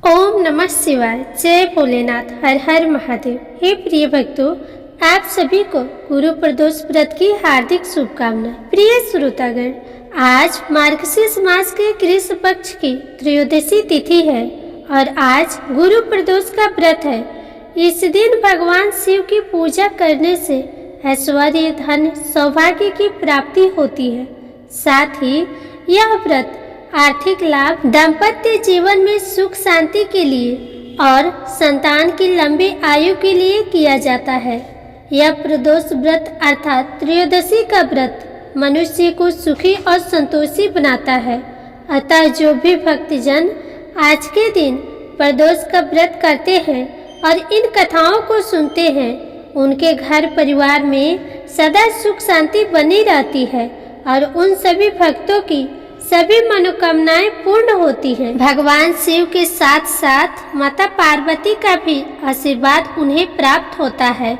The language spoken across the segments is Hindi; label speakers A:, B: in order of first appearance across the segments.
A: ओम नमः शिवाय। जय भोलेनाथ। हर हर महादेव। हे प्रिय भक्तों, आप सभी को गुरु प्रदोष व्रत की हार्दिक शुभकामनाएं। प्रिय श्रोतागण, आज मार्गशीर्ष मास के कृष्ण पक्ष की त्रयोदशी तिथि है और आज गुरु प्रदोष का व्रत है। इस दिन भगवान शिव की पूजा करने से ऐश्वर्य, धन, सौभाग्य की प्राप्ति होती है। साथ ही यह व्रत आर्थिक लाभ, दाम्पत्य जीवन में सुख शांति के लिए और संतान की लंबी आयु के लिए किया जाता है। यह प्रदोष व्रत अर्थात त्रयोदशी का व्रत मनुष्य को सुखी और संतोषी बनाता है। अतः जो भी भक्तजन आज के दिन प्रदोष का व्रत करते हैं और इन कथाओं को सुनते हैं, उनके घर परिवार में सदा सुख शांति बनी रहती है और उन सभी भक्तों की सभी मनोकामनाएं पूर्ण होती हैं। भगवान शिव के साथ साथ माता पार्वती का भी आशीर्वाद उन्हें प्राप्त होता है।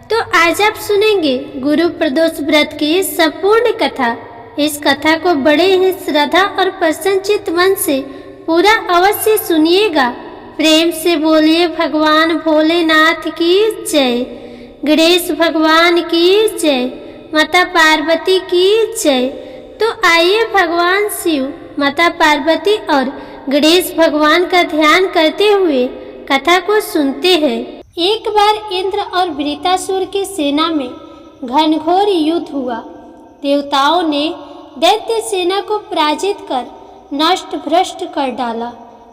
A: तो आज आप सुनेंगे गुरु प्रदोष व्रत की संपूर्ण कथा। इस कथा को बड़े ही श्रद्धा और प्रसन्नचित्त मन से पूरा अवश्य सुनिएगा। प्रेम से बोलिए भगवान भोलेनाथ की जय, गणेश भगवान की जय, माता पार्वती की जय। तो आइए भगवान शिव, माता पार्वती और गणेश भगवान का ध्यान करते हुए कथा को सुनते हैं। एक बार इंद्र और वृत्रासुर की सेना में घनघोर युद्ध हुआ। देवताओं ने दैत्य सेना को पराजित कर नष्ट भ्रष्ट कर डाला।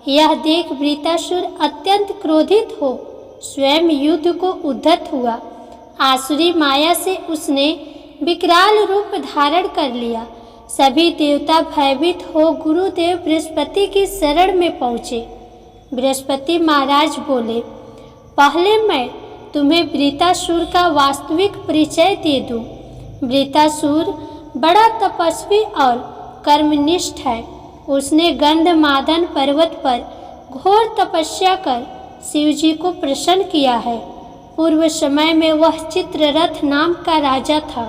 A: यह देख वृत्रासुर अत्यंत क्रोधित हो स्वयं युद्ध को उद्धत हुआ। आसुरी माया से उसने विकराल रूप धारण कर लिया। सभी देवता भयभीत हो गुरुदेव बृहस्पति की शरण में पहुँचे। बृहस्पति महाराज बोले, पहले मैं तुम्हें वृत्रासुर का वास्तविक परिचय दे दूं। वृत्रासुर बड़ा तपस्वी और कर्मनिष्ठ है। उसने गंधमादन पर्वत पर घोर तपस्या कर शिव जी को प्रसन्न किया है। पूर्व समय में वह चित्ररथ नाम का राजा था।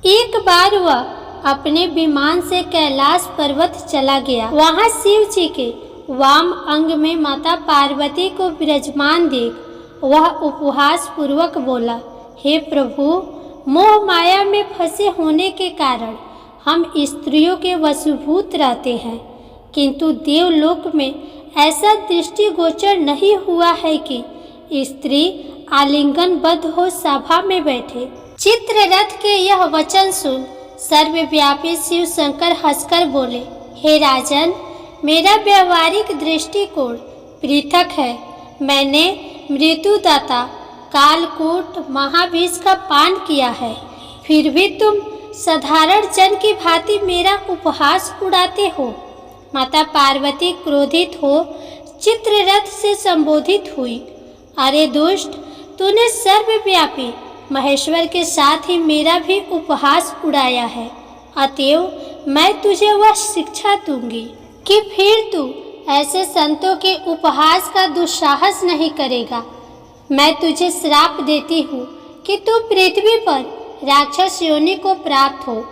A: एक बार वह अपने विमान से कैलाश पर्वत चला गया। वहां शिव जी के वाम अंग में माता पार्वती को विराजमान देख वह उपहास पूर्वक बोला, हे प्रभु, मोह माया में फंसे होने के कारण हम स्त्रियों के वशीभूत रहते हैं, किंतु देवलोक में ऐसा दृष्टिगोचर नहीं हुआ है कि स्त्री आलिंगनबद्ध हो सभा में बैठे। चित्ररथ के यह वचन सुन सर्वव्यापी शिव शंकर हंसकर बोले, हे राजन, मेरा व्यवहारिक दृष्टिकोण पृथक है। मैंने मृत्युदाता कालकूट महाविष का पान किया है, फिर भी तुम साधारण जन की भांति मेरा उपहास उड़ाते हो। माता पार्वती क्रोधित हो चित्ररथ से संबोधित हुई, अरे दुष्ट, तूने सर्वव्यापी महेश्वर के साथ ही मेरा भी उपहास उड़ाया है। अतएव मैं तुझे वह शिक्षा दूंगी कि फिर तू ऐसे संतों के उपहास का दुस्साहस नहीं करेगा। मैं तुझे श्राप देती हूँ कि तू पृथ्वी पर राक्षस योनि को प्राप्त हो।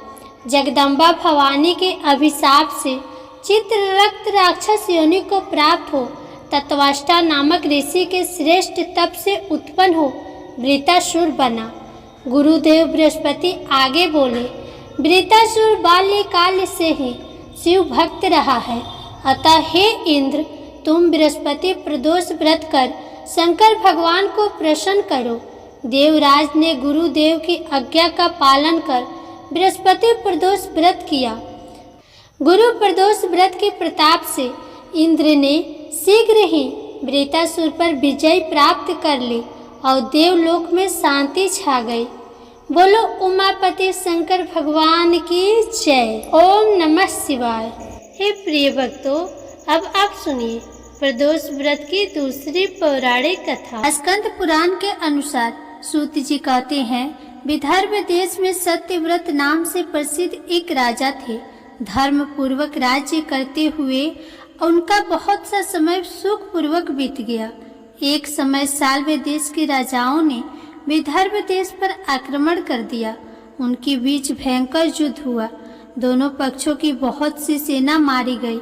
A: जगदम्बा भवानी के अभिशाप से चित्ररथ राक्षस योनि को प्राप्त हो। तत्वाष्टा नामक ऋषि के श्रेष्ठ तप से उत्पन्न हो वृत्रासुर बना। गुरुदेव बृहस्पति आगे बोले, वृत्रासुर बाल्यकाल से ही शिव भक्त रहा है। अतः हे इंद्र, तुम बृहस्पति प्रदोष व्रत कर शंकर भगवान को प्रसन्न करो। देवराज ने गुरुदेव की आज्ञा का पालन कर बृहस्पति प्रदोष व्रत किया। गुरु प्रदोष व्रत के प्रताप से इंद्र ने शीघ्र ही वृत्रासुर पर विजय प्राप्त कर ली और देवलोक में शांति छा गई। बोलो उमापति शंकर भगवान की जय। ओम नमः शिवाय। हे प्रिय भक्तों, अब आप सुनिए प्रदोष व्रत की दूसरी पौराणिक कथा। स्कंद पुराण के अनुसार सूत जी कहते हैं, विदर्भ देश में सत्यव्रत नाम से प्रसिद्ध एक राजा थे। धर्म पूर्वक राज्य करते हुए उनका बहुत सा समय सुख पूर्वक बीत गया। एक समय साल्व देश के राजाओं ने विदर्भ देश पर आक्रमण कर दिया। उनके बीच भयंकर युद्ध हुआ। दोनों पक्षों की बहुत सी सेना मारी गई,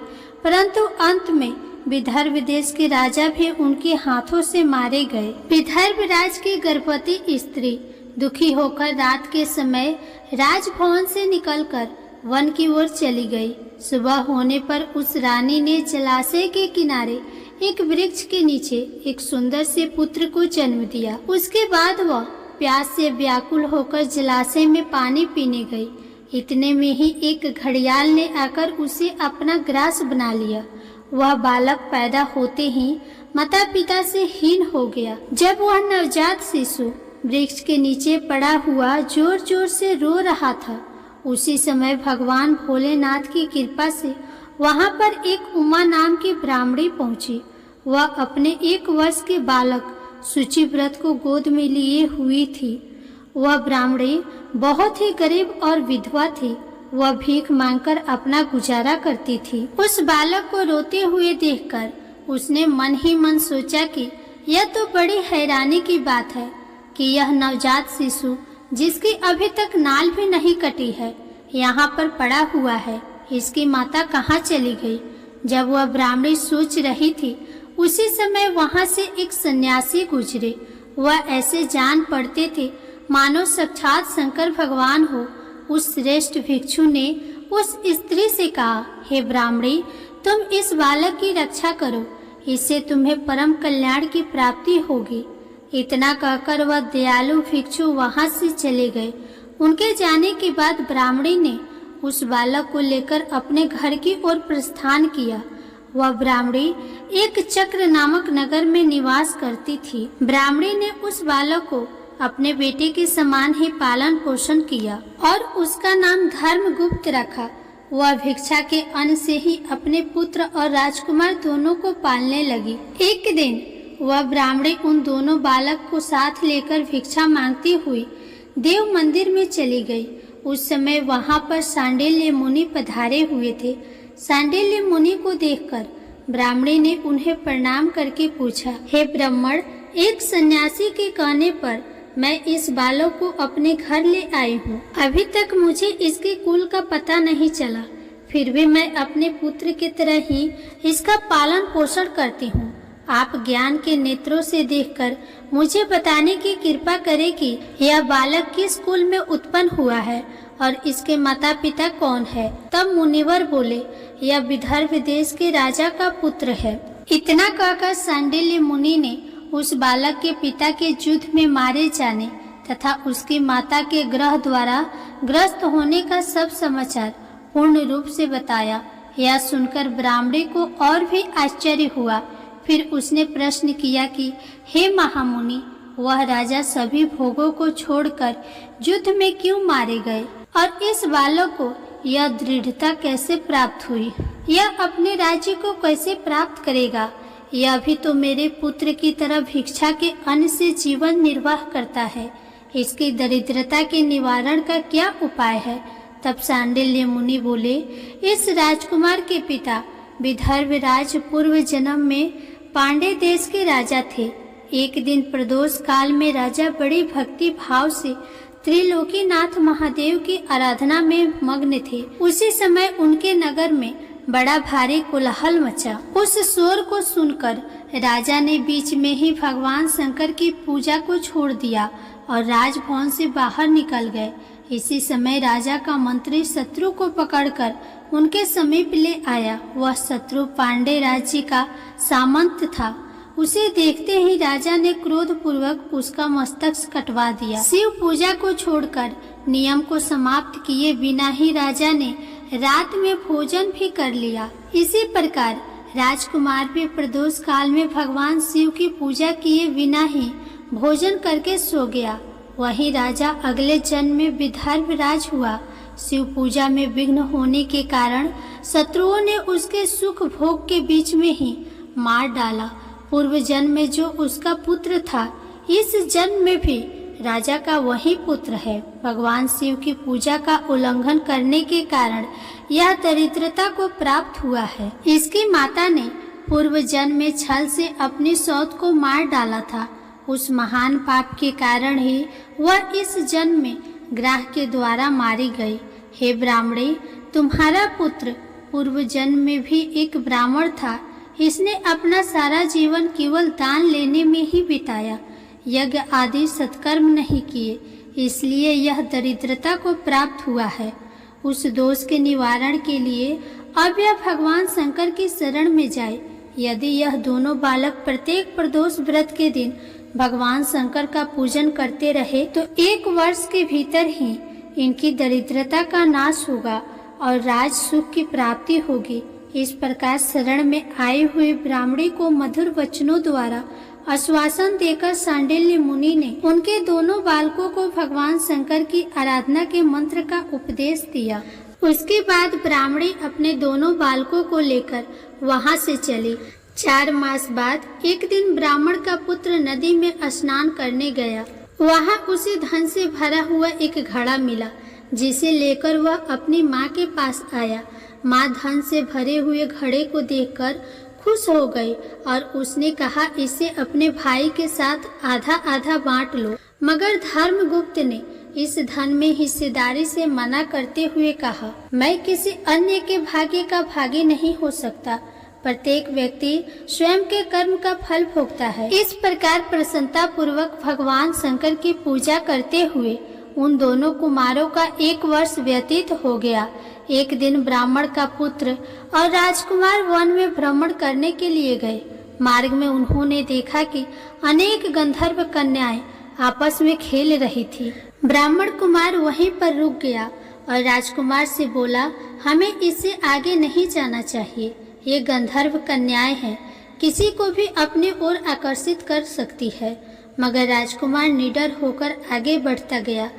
A: परंतु अंत में विदर्भ देश के राजा भी उनके हाथों से मारे गए। विदर्भ राज की गर्भवती स्त्री दुखी होकर रात के समय राजभवन से निकलकर वन की ओर चली गई। सुबह होने पर उस रानी ने जलाशय के किनारे एक वृक्ष के नीचे एक सुंदर से पुत्र को जन्म दिया। उसके बाद वह प्यास से व्याकुल होकर जलाशय में पानी पीने गई। इतने में ही एक घड़ियाल ने आकर उसे अपना ग्रास बना लिया। वह बालक पैदा होते ही माता पिता से हीन हो गया। जब वह नवजात शिशु वृक्ष के नीचे पड़ा हुआ जोर जोर से रो रहा था, उसी समय भगवान भोलेनाथ की कृपा से वहां पर एक उमा नाम की ब्राह्मणी पहुंची। वह अपने 1 वर्ष के बालक शुचिव्रत को गोद में लिए हुई थी। वह ब्राह्मणी बहुत ही गरीब और विधवा थी। वह भीख मांगकर अपना गुजारा करती थी। उस बालक को रोते हुए देखकर उसने मन ही मन सोचा कि यह तो बड़ी हैरानी की बात है कि यह नवजात शिशु जिसकी अभी तक नाल भी नहीं कटी है यहाँ पर पड़ा हुआ है। इसकी माता कहाँ चली गई? जब वह ब्राह्मणी सोच रही थी, उसी समय वहां से एक सन्यासी गुजरे। वह ऐसे जान पड़ते थे मानो साक्षात शंकर भगवान हो। उस श्रेष्ठ भिक्षु ने उस स्त्री से कहा, हे ब्राह्मणी, तुम इस बालक की रक्षा करो, इससे तुम्हें परम कल्याण की प्राप्ति होगी। इतना कहकर वह दयालु भिक्षु वहां से चले गए। उनके जाने के बाद ब्राह्मणी ने उस बालक को लेकर अपने घर की ओर प्रस्थान किया। वह ब्राह्मणी एक चक्र नामक नगर में निवास करती थी। ब्राह्मणी ने उस बालक को अपने बेटे के समान ही पालन पोषण किया और उसका नाम धर्मगुप्त रखा। वह भिक्षा के अन्न से ही अपने पुत्र और राजकुमार दोनों को पालने लगी। एक दिन वह ब्राह्मणी उन दोनों बालक को साथ लेकर भिक्षा मांगती हुई देव मंदिर में चली गई। उस समय वहां पर सांडिल्य मुनि पधारे हुए थे। सांडिल्य मुनि को देखकर ब्राह्मणी ने उन्हें प्रणाम करके पूछा, हे ब्राह्मण, एक सन्यासी के कहने पर मैं इस बालक को अपने घर ले आई हूँ। अभी तक मुझे इसके कुल का पता नहीं चला, फिर भी मैं अपने पुत्र की तरह ही इसका पालन पोषण करती हूँ। आप ज्ञान के नेत्रों से देखकर मुझे बताने की कृपा करें कि यह बालक किस कुल में उत्पन्न हुआ है और इसके माता पिता कौन है। तब मुनिवर बोले, यह विदर्भ देश के राजा का पुत्र है। इतना कहकर सांडिल्य मुनि ने उस बालक के पिता के युद्ध में मारे जाने तथा उसकी माता के ग्रह द्वारा ग्रस्त होने का सब समाचार पूर्ण रूप से बताया। यह सुनकर ब्राह्मणी को और भी आश्चर्य हुआ। फिर उसने प्रश्न किया कि हे महामुनि, वह राजा सभी भोगों को छोड़कर युद्ध में क्यों मारे गए और इस बालक को यह दृढ़ता कैसे प्राप्त हुई? यह अपने राज्य को कैसे प्राप्त करेगा? यह भी तो मेरे पुत्र की तरह भिक्षा के अन्न से जीवन निर्वाह करता है। इसकी दरिद्रता के निवारण का क्या उपाय है? तब सांडिल्य मुनि बोले, इस राजकुमार के पिता विदर्भ राज पूर्व जन्म में पांडे देश के राजा थे। एक दिन प्रदोष काल में राजा बड़ी भक्ति भाव से त्रिलोकीनाथ महादेव की आराधना में मग्न थे। उसी समय उनके नगर में बड़ा भारी कोलाहल मचा। उस शोर को सुनकर राजा ने बीच में ही भगवान शंकर की पूजा को छोड़ दिया और राजभवन से बाहर निकल गए। इसी समय राजा का मंत्री शत्रु को पकड़कर उनके समीप ले आया। वह शत्रु पांडे राज्य का सामंत था। उसे देखते ही राजा ने क्रोध पूर्वक उसका मस्तक कटवा दिया। शिव पूजा को छोड़कर नियम को समाप्त किए बिना ही राजा ने रात में भोजन भी कर लिया। इसी प्रकार राजकुमार भी प्रदोष काल में भगवान शिव की पूजा किए बिना ही भोजन करके सो गया। वही राजा अगले जन्म में विदर्भ राज हुआ। शिव पूजा में विघ्न होने के कारण शत्रुओं ने उसके सुख भोग के बीच में ही मार डाला। पूर्व जन्म में जो उसका पुत्र था, इस जन्म में भी राजा का वही पुत्र है। भगवान शिव की पूजा का उल्लंघन करने के कारण यह दरिद्रता को प्राप्त हुआ है। इसकी माता ने पूर्व जन्म में छल से अपनी सौत को मार डाला था। उस महान पाप के कारण ही वह इस जन्म में ग्राह के द्वारा मारी गई। हे ब्राह्मणे, तुम्हारा पुत्र पूर्व जन्म में भी एक ब्राह्मण था।
B: इसने अपना सारा जीवन केवल दान लेने में ही बिताया, यज्ञ आदि सत्कर्म नहीं किए, इसलिए यह दरिद्रता को प्राप्त हुआ है। उस दोष के निवारण के लिए अब यह भगवान शंकर की शरण में जाए। यदि यह दोनों बालक प्रत्येक प्रदोष व्रत के दिन भगवान शंकर का पूजन करते रहे तो 1 वर्ष के भीतर ही इनकी दरिद्रता का नाश होगा और राज सुख की प्राप्ति होगी। इस प्रकार शरण में आए हुए ब्राह्मणी को मधुर वचनों द्वारा आश्वासन देकर सांडिल्य मुनि ने उनके दोनों बालकों को भगवान शंकर की आराधना के मंत्र का उपदेश दिया। उसके बाद ब्राह्मणी अपने दोनों बालकों को लेकर वहां से चली। 4 मास बाद एक दिन ब्राह्मण का पुत्र नदी में स्नान करने गया। वहां उसे धन से भरा हुआ एक घड़ा मिला, जिसे लेकर वह अपनी माँ के पास आया। माँ धन से भरे हुए घड़े को देखकर खुश हो गई और उसने कहा, इसे अपने भाई के साथ आधा आधा बांट लो। मगर धर्मगुप्त ने इस धन में हिस्सेदारी से मना करते हुए कहा, मैं किसी अन्य के भाग्य का भागी नहीं हो सकता। प्रत्येक व्यक्ति स्वयं के कर्म का फल भोगता है। इस प्रकार प्रसन्नता पूर्वक भगवान शंकर की पूजा करते हुए उन दोनों कुमारों का 1 वर्ष व्यतीत हो गया। एक दिन ब्राह्मण का पुत्र और राजकुमार वन में भ्रमण करने के लिए गए। मार्ग में उन्होंने देखा कि अनेक गंधर्व कन्याएं आपस में खेल रही थी। ब्राह्मण कुमार वहीं पर रुक गया और राजकुमार से बोला, हमें इससे आगे नहीं जाना चाहिए। ये गंधर्व कन्याएं हैं, किसी को भी अपनी ओर आकर्षित कर सकती है। मगर राजकुमार निडर होकर आगे बढ़ता गया।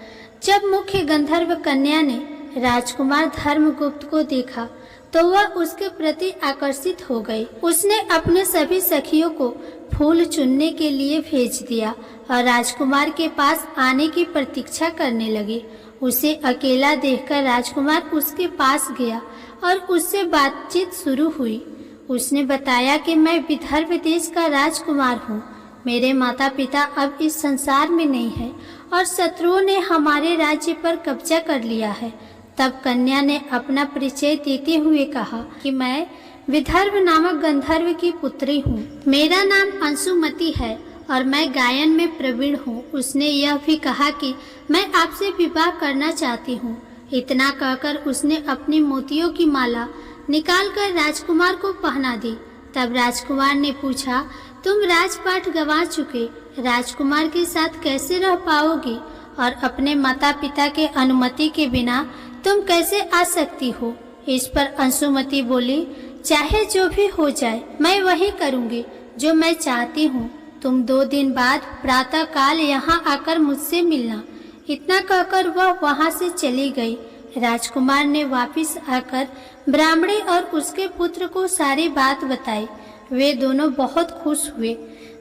B: जब मुख्य गंधर्व कन्या ने राजकुमार धर्मगुप्त को देखा तो वह उसके प्रति आकर्षित हो गई। उसने अपने सभी सखियों को फूल चुनने के लिए भेज दिया और राजकुमार के पास आने की प्रतीक्षा करने लगी। उसे अकेला देखकर राजकुमार उसके पास गया और उससे बातचीत शुरू हुई। उसने बताया कि मैं विदर्भ देश का राजकुमार हूँ। मेरे माता पिता अब इस संसार में नहीं है और शत्रुओं ने हमारे राज्य पर कब्जा कर लिया है। तब कन्या ने अपना परिचय देते हुए कहा कि मैं विदर्भ नामक गंधर्व की पुत्री हूँ। मेरा नाम अंशुमति है और मैं गायन में प्रवीण हूँ। उसने यह भी कहा कि मैं आपसे विवाह करना चाहती हूँ। इतना कहकर उसने अपनी मोतियों की माला निकालकर राजकुमार को पहना दी। तब राजकुमार ने पूछा, तुम राजपाट गंवा चुके राजकुमार के साथ कैसे रह पाओगी और अपने माता पिता के अनुमति के बिना तुम कैसे आ सकती हो? इस पर अंशुमति बोली, चाहे जो भी हो जाए मैं वही करूँगी जो मैं चाहती हूँ। तुम 2 दिन बाद प्रातः काल यहाँ आकर मुझसे मिलना। इतना कहकर वह वहाँ से चली गई। राजकुमार ने वापस आकर ब्राह्मणी और उसके पुत्र को सारी बात बताई। वे दोनों बहुत खुश हुए।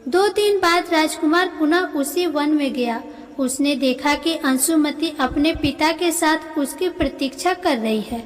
B: 2 दिन बाद राजकुमार पुनः उसी वन में गया। उसने देखा कि अंशुमति अपने पिता के साथ उसकी प्रतीक्षा कर रही है।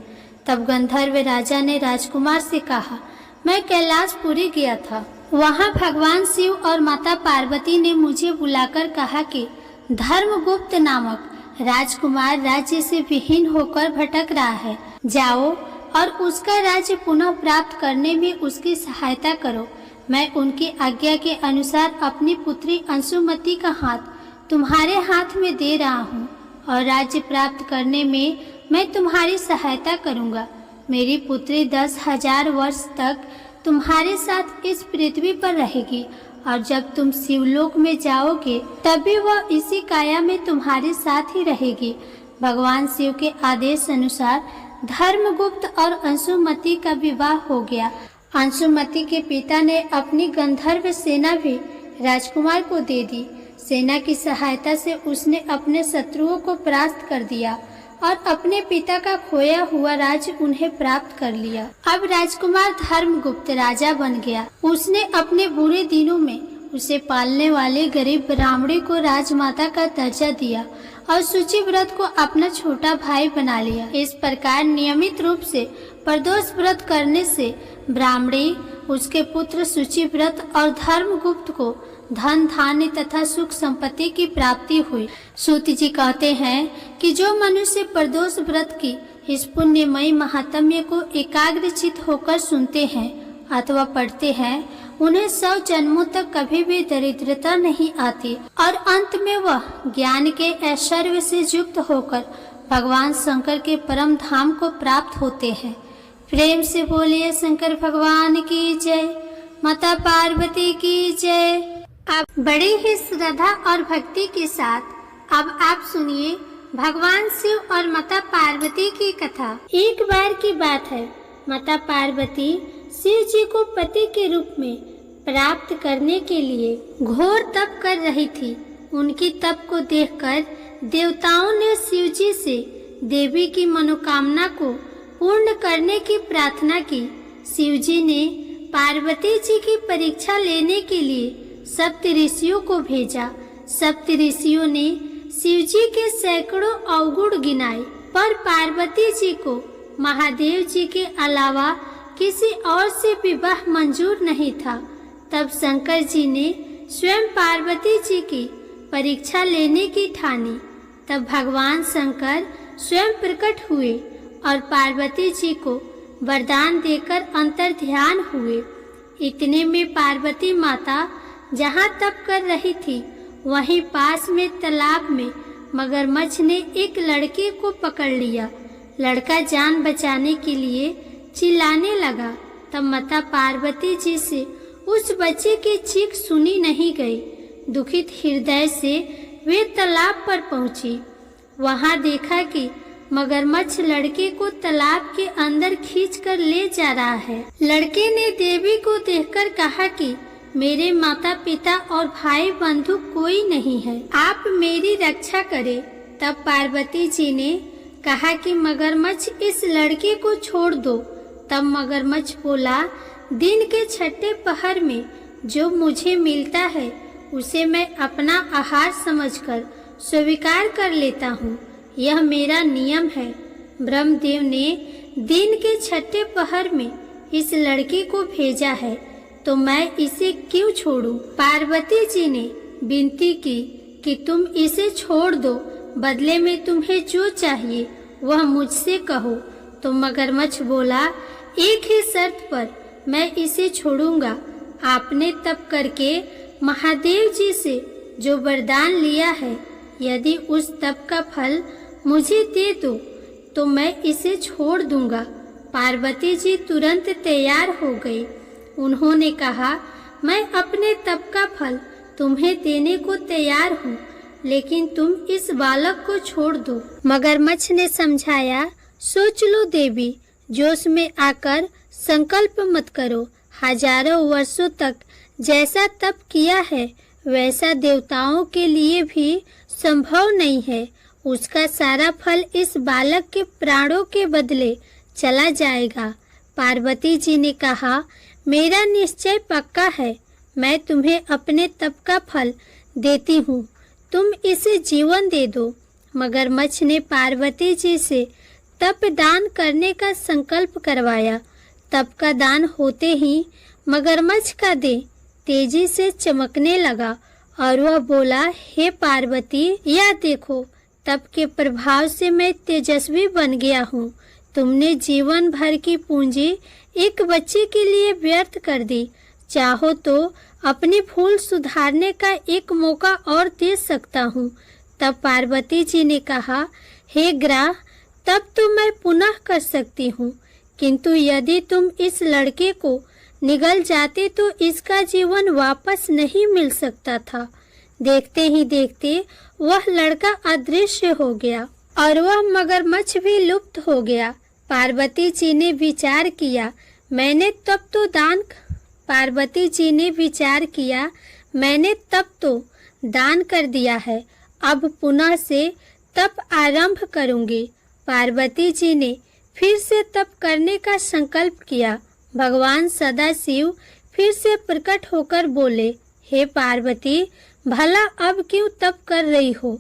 B: तब गंधर्व राजा ने राजकुमार से कहा, मैं कैलाशपुरी गया था। वहाँ भगवान शिव और माता पार्वती ने मुझे बुलाकर कहा कि धर्मगुप्त नामक राजकुमार राज्य से विहीन होकर भटक रहा है। जाओ और उसका राज्य पुनः प्राप्त करने में उसकी सहायता करो। मैं उनकी आज्ञा के अनुसार अपनी पुत्री अंशुमति का हाथ तुम्हारे हाथ में दे रहा हूँ और राज्य प्राप्त करने में मैं तुम्हारी सहायता करूँगा। मेरी पुत्री 10,000 वर्ष तक तुम्हारे साथ इस पृथ्वी पर रहेगी और जब तुम शिवलोक में जाओगे तभी वह इसी काया में तुम्हारे साथ ही रहेगी। भगवान शिव के आदेश अनुसार धर्मगुप्त और अंशुमति का विवाह हो गया। अंशुमति के पिता ने अपनी गंधर्व सेना भी राजकुमार को दे दी। सेना की सहायता से उसने अपने शत्रुओं को परास्त कर दिया और अपने पिता का खोया हुआ राज्य उन्हें प्राप्त कर लिया। अब राजकुमार धर्मगुप्त राजा बन गया। उसने अपने बुरे दिनों में उसे पालने वाले गरीब ब्राह्मणी को राजमाता का दर्जा दिया और शुचिव्रत को अपना छोटा भाई बना लिया। इस प्रकार नियमित रूप से प्रदोष व्रत करने से ब्राह्मणी, उसके पुत्र शुचिव्रत और धर्मगुप्त को धन धान्य तथा सुख संपत्ति की प्राप्ति हुई। सूत जी कहते हैं कि जो मनुष्य प्रदोष व्रत की इस पुण्यमयी महात्म्य को एकाग्रचित होकर सुनते हैं अथवा पढ़ते हैं उन्हें 100 जन्मों तक कभी भी दरिद्रता नहीं आती और अंत में वह ज्ञान के ऐश्वर्य से युक्त होकर भगवान शंकर के परम धाम को प्राप्त होते हैं। प्रेम से बोलिए शंकर भगवान की जय, माता पार्वती की जय। अब बड़ी ही श्रद्धा और भक्ति के साथ अब आप सुनिए भगवान शिव और माता पार्वती की कथा।
A: एक बार की बात है, माता पार्वती शिव जी को पति के रूप में प्राप्त करने के लिए घोर तप कर रही थी। उनकी तप को देखकर देवताओं ने शिव जी से देवी की मनोकामना को पूर्ण करने की प्रार्थना की। शिव जी ने पार्वती जी की परीक्षा लेने के लिए सप्त ऋषियों को भेजा। सप्त ऋषियों ने शिव जी के सैकड़ों अवगुण गिनाए, पर पार्वती जी को महादेव जी के अलावा किसी और से विवाह मंजूर नहीं था। तब शंकर जी ने स्वयं पार्वती जी की परीक्षा लेने की ठानी। तब भगवान शंकर स्वयं प्रकट हुए और पार्वती जी को वरदान देकर अंतर ध्यान हुए। इतने में पार्वती माता जहाँ तप कर रही थी वहीं पास में तालाब में मगरमच्छ ने एक लड़के को पकड़ लिया। लड़का जान बचाने के लिए चिल्लाने लगा। तब माता पार्वती जी से उस बच्चे की चीख सुनी नहीं गई। दुखित हृदय से वे तालाब पर पहुंची। वहां देखा कि मगरमच्छ लड़के को तालाब के अंदर खींचकर ले जा रहा है। लड़के ने देवी को देखकर कहा कि मेरे माता पिता और भाई बंधु कोई नहीं है, आप मेरी रक्षा करें। तब पार्वती जी ने कहा कि मगरमच्छ इस लड़के को छोड़ दो। तब मगरमच्छ बोला, दिन के छठे पहर में जो मुझे मिलता है उसे मैं अपना आहार समझकर स्वीकार कर लेता हूँ, यह मेरा नियम है। ब्रह्मदेव ने दिन के छठे पहर में इस लड़के को भेजा है, तो मैं इसे क्यों छोड़ूं? पार्वती जी ने विनती की कि तुम इसे छोड़ दो, बदले में तुम्हें जो चाहिए वह मुझसे कहो। तो मगरमच्छ बोला, एक ही शर्त पर मैं इसे छोड़ूंगा। आपने तप करके महादेव जी से जो वरदान लिया है, यदि उस तप का फल मुझे दे दो तो मैं इसे छोड़ दूंगा। पार्वती जी तुरंत तैयार हो गई। उन्होंने कहा, मैं अपने तप का फल तुम्हें देने को तैयार हूँ, लेकिन तुम इस बालक को छोड़ दो। मगरमच्छ ने समझाया, सोच लो देवी, जोश में आकर संकल्प मत करो। हजारों वर्षों तक जैसा तप किया है वैसा देवताओं के लिए भी संभव नहीं है। उसका सारा फल इस बालक के प्राणों के बदले चला जाएगा। पार्वती जी ने कहा, मेरा निश्चय पक्का है, मैं तुम्हें अपने तप का फल देती हूँ, तुम इसे जीवन दे दो। मगरमच्छ ने पार्वती जी से तप दान करने का संकल्प करवाया। तप का दान होते ही मगरमच्छ का देह तेजी से चमकने लगा और वह बोला, हे पार्वती, यह देखो, तप के प्रभाव से मैं तेजस्वी बन गया हूँ। तुमने जीवन भर की पूंजी एक बच्चे के लिए व्यर्थ कर दी। चाहो तो अपनी भूल सुधारने का एक मौका और दे सकता हूँ। तब पार्वती जी ने कहा, हे ग्रह, तब तो मैं पुनः कर सकती हूँ, किंतु यदि तुम इस लड़के को निगल जाते तो इसका जीवन वापस नहीं मिल सकता था। देखते ही देखते वह लड़का अदृश्य हो गया और वह मगरमच्छ भी लुप्त हो गया। पार्वती जी ने विचार किया, मैंने तब तो दान कर दिया है, अब पुनः से तप आरंभ करूंगी। पार्वती जी ने फिर से तप करने का संकल्प किया। भगवान सदाशिव फिर से प्रकट होकर बोले, हे पार्वती, भला अब क्यों तप कर रही हो?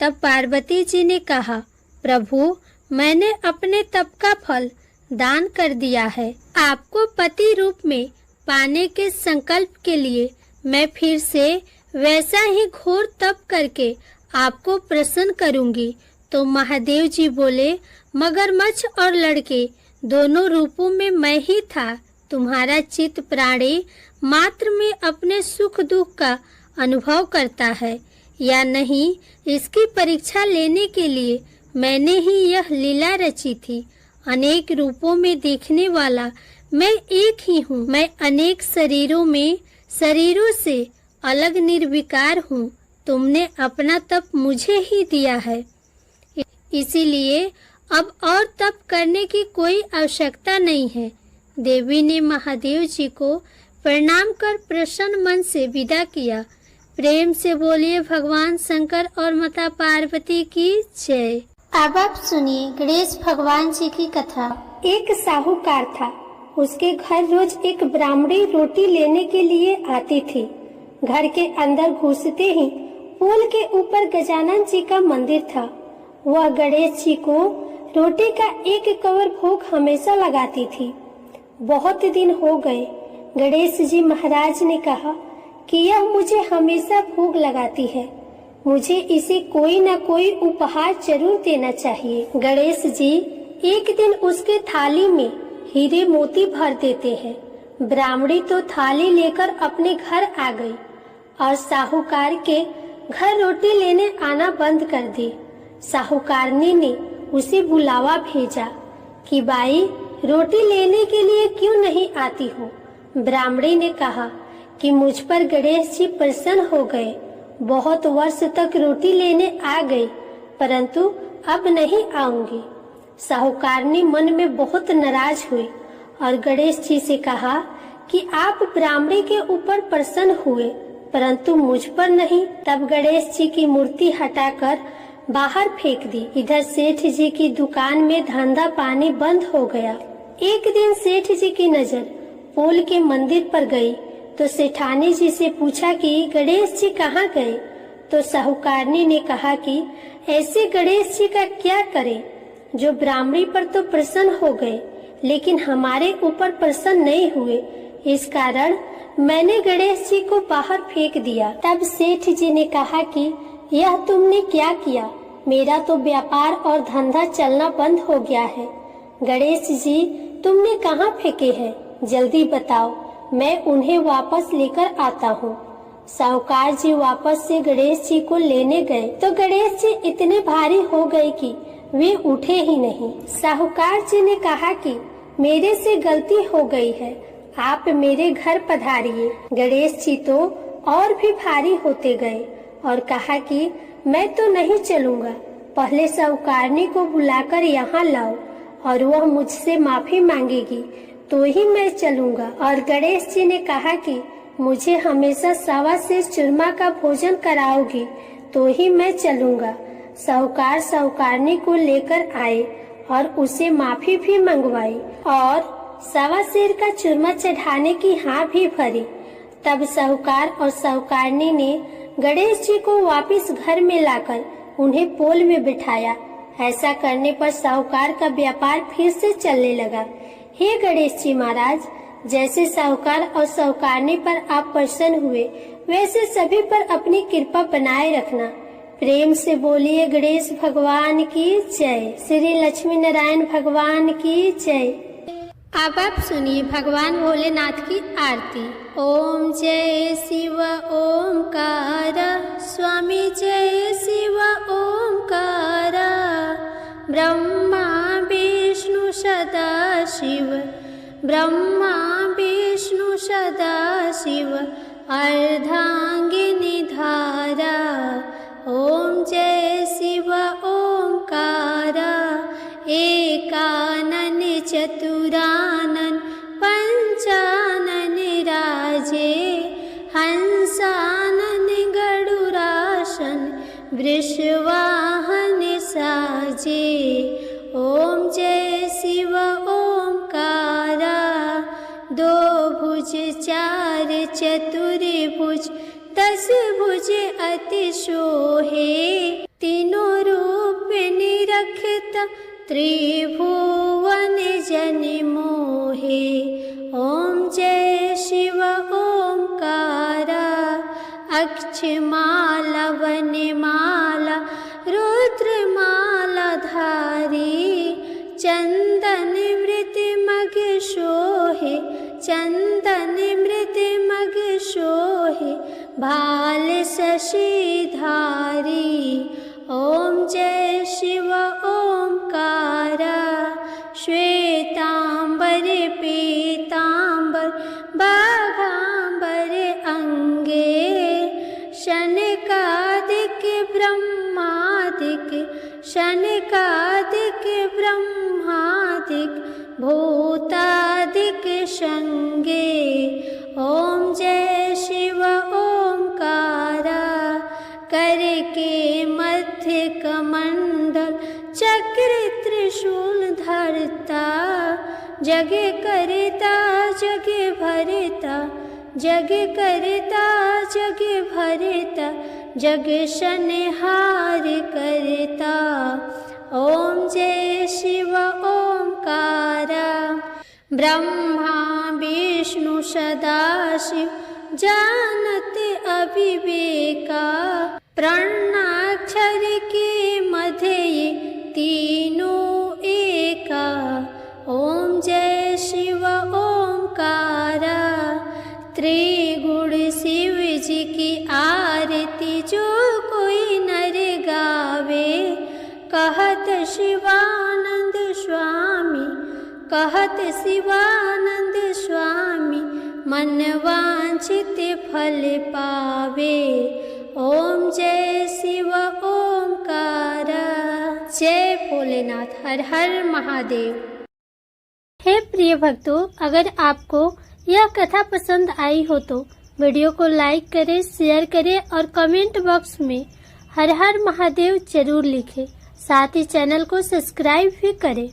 A: तब पार्वती जी ने कहा, प्रभु, मैंने अपने तप का फल दान कर दिया है। आपको पति रूप में पाने के संकल्प के लिए मैं फिर से वैसा ही घोर तप करके आपको प्रसन्न करूंगी। तो महादेव जी बोले, मगरमच्छ और लड़के दोनों रूपों में मैं ही था, तुम्हारा चित्त प्राणी मात्र में अपने सुख दुख का अनुभव करता है या नहीं, इसकी परीक्षा लेने के लिए मैंने ही यह लीला रची थी। अनेक रूपों में देखने वाला मैं एक ही हूँ। मैं अनेक शरीरों से अलग निर्विकार हूँ। तुमने अपना तप मुझे ही दिया है, इसीलिए अब और तप करने की कोई आवश्यकता नहीं है। देवी ने महादेव जी को प्रणाम कर प्रसन्न मन से विदा किया। प्रेम से बोलिए भगवान शंकर और माता पार्वती की जय। अब आप सुनिए गणेश भगवान जी की कथा। एक साहूकार था। उसके घर रोज एक ब्राह्मणी रोटी लेने के लिए आती थी। घर के अंदर घुसते ही पुल के ऊपर गजानन जी का मंदिर था। वह गणेश जी को रोटी का एक कवर भोग हमेशा लगाती थी। बहुत दिन हो गए। गणेश जी महाराज ने कहा कि यह मुझे हमेशा भोग लगाती है, मुझे इसे कोई न कोई उपहार जरूर देना चाहिए। गणेश जी एक दिन उसके थाली में हीरे मोती भर देते हैं। ब्राह्मणी तो थाली लेकर अपने घर आ गई और साहूकार के घर रोटी लेने आना बंद कर दी। साहूकारनी ने उसे बुलावा भेजा कि बाई, रोटी लेने के लिए क्यों नहीं आती हो? ब्राह्मणी ने कहा कि मुझ पर गणेश जी प्रसन्न हो गए। बहुत वर्ष तक रोटी लेने आ गई, परंतु अब नहीं आऊंगी। साहूकारनी मन में बहुत नाराज हुई और गणेश जी से कहा कि आप ब्राह्मणी के ऊपर प्रसन्न हुए, परंतु मुझ पर नहीं। तब गणेश जी की मूर्ति हटाकर बाहर फेंक दी। इधर सेठ जी की दुकान में धंधा पानी बंद हो गया। एक दिन सेठ जी की नजर पोल के मंदिर पर गई तो सेठानी जी से पूछा कि गणेश जी कहाँ गए? तो साहूकारनी ने कहा कि ऐसे गणेश जी का क्या करें जो ब्राह्मणी पर तो प्रसन्न हो गए लेकिन हमारे ऊपर प्रसन्न नहीं हुए। इस कारण मैंने गणेश जी को बाहर फेंक दिया। तब सेठ जी ने कहा कि यह तुमने क्या किया? मेरा तो व्यापार और धंधा चलना बंद हो गया है। गणेश जी तुमने कहाँ फेंके हैं? जल्दी बताओ, मैं उन्हें वापस लेकर आता हूँ। साहूकार जी वापस से गणेश जी को लेने गए तो गणेश जी इतने भारी हो गए कि वे उठे ही नहीं। साहूकार जी ने कहा कि मेरे से गलती हो गई है, आप मेरे घर पधारिए। गणेश जी तो और भी भारी होते गए और कहा कि मैं तो नहीं चलूंगा, पहले साहूकारनी को बुलाकर यहाँ लाओ और वह मुझसे माफी मांगेगी तो ही मैं चलूंगा। और गणेश जी ने कहा कि मुझे हमेशा सवा से चूरमा का भोजन कराओगी तो ही मैं चलूंगा। साहूकार साहूकारनी को लेकर आए और उसे माफी भी मंगवाई और सवा सेर का चूरमा चढ़ाने की हाँ भी भरी। तब साहूकार और साहूकारनी ने गणेश जी को वापस घर में लाकर उन्हें पोल में बिठाया। ऐसा करने पर साहूकार का व्यापार फिर से चलने लगा। हे गणेश जी महाराज, जैसे साहूकार और साहूकारनी पर आप प्रसन्न हुए वैसे सभी पर अपनी कृपा बनाए रखना। प्रेम से बोलिए गणेश भगवान की जय। श्री लक्ष्मी नारायण भगवान की जय। अब आप सुनिए भगवान भोलेनाथ की आरती। ओम जय शिव ओमकार, स्वामी जय शिव ओमकार। ब्रह्मा विष्णु सदा शिव, ब्रह्मा विष्णु सदा शिव, अर्धांगिनी धारा। ओम जय शिव ओमकार, एकानन चतुरानन पंचानन राजे, हंसानन गरुरासन वृषवाहन साजे। ओम जय शिव ओमकारा, दो भुज चार चतुर्भुज, दस भुज अति शोहे, तीनों रूप निरखत त्रिभुवन जन मोहे। ओम जय शिव ओमकारा, अक्षमाला वनमाला रुद्रमाला धारी, चंदन वृत मग शोहे,
B: भाल शशिधारी। ओम जय शिव ओंकार। श्वेतांबर पीतांबर बाघांबर अंगे। शनकादिक ब्रह्मादिक शनकादिक ब्रह्मादिक भूतादिक संगे। ओम जय शिव ओंकार। करके मध्य कमंडल चक्र त्रिशूल धरता। जग करता जग भरता जग करता जग भरता। जग संहार करता। ओम जय शिव ओंकार। ब्रह्मा विष्णु सदाशिव जानत अविवेका। प्रणाक्षर के मध्य ये तीनों एका। ओम जय शिव ओंकार। त्रिगुण शिव जी की आरती जो कोई नर गावे। कहत शिवानंद स्वामी कहत शिवानंद स्वामी मन वांछित फल पावे। ओम जय शिव ओंकार। जय भोलेनाथ। हर हर महादेव।
A: हे प्रिय भक्तों, अगर आपको यह कथा पसंद आई हो तो वीडियो को लाइक करें, शेयर करें और कमेंट बॉक्स में हर हर महादेव जरूर लिखें। साथ ही चैनल को सब्सक्राइब भी करें।